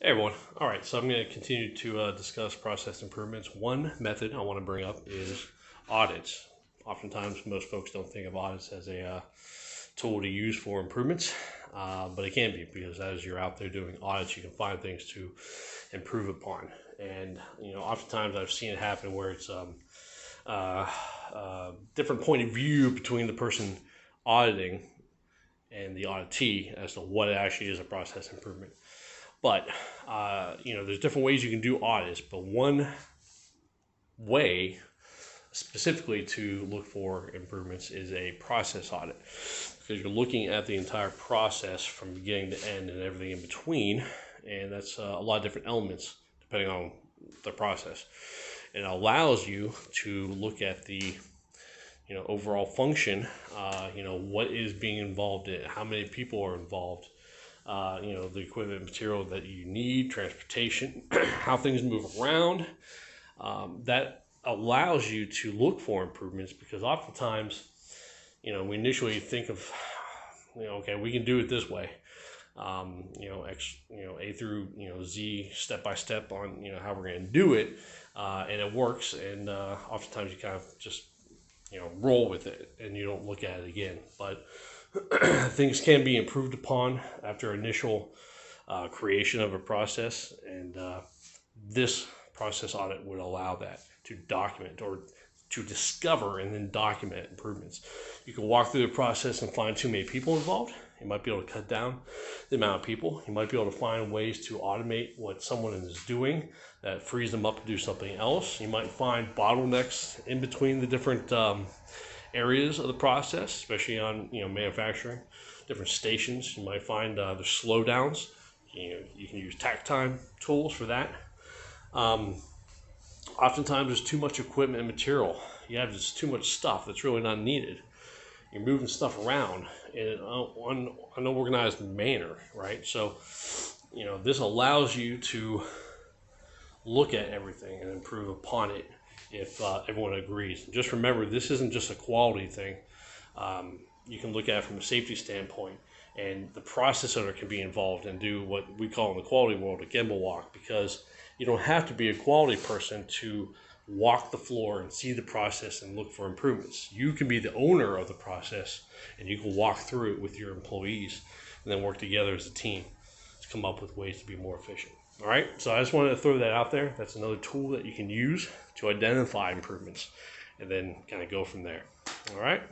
Hey everyone. All right, so I'm going to continue to discuss process improvements. One method I want to bring up is audits. Oftentimes, most folks don't think of audits as a tool to use for improvements, but it can be, because as you're out there doing audits, you can find things to improve upon. And oftentimes I've seen it happen where it's different point of view between the person auditing and the auditee as to what actually is a process improvement. But, there's different ways you can do audits, but one way specifically to look for improvements is a process audit, because you're looking at the entire process from beginning to end and everything in between, and that's a lot of different elements depending on the process. And it allows you to look at the overall function, what is being involved in it, how many people are involved, the equipment, material that you need, transportation, how things move around. That allows you to look for improvements, because oftentimes, we initially think of, okay, we can do it this way. A through Z, step by step on how we're going to do it, and it works. And oftentimes you kind of just roll with it and you don't look at it again. But things can be improved upon after initial creation of a process, and this process audit would allow that to document or to discover and then document improvements. You can walk through the process and find too many people involved. You might be able to cut down the amount of people. You might be able to find ways to automate what someone is doing that frees them up to do something else. You might find bottlenecks in between the different areas of the process, especially on manufacturing, different stations. You might find there's slowdowns. You can use takt time tools for that. Oftentimes there's too much equipment and material. You have just too much stuff that's really not needed. You're moving stuff around in an unorganized manner, right? So, this allows you to look at everything and improve upon it if everyone agrees. Just remember, this isn't just a quality thing. You can look at it from a safety standpoint, and the process owner can be involved and do what we call in the quality world a gimbal walk, because you don't have to be a quality person to walk the floor and see the process and look for improvements. You can be the owner of the process, and you can walk through it with your employees and then work together as a team to come up with ways to be more efficient. All right, so I just wanted to throw that out there. That's another tool that you can use to identify improvements and then kind of go from there. All right.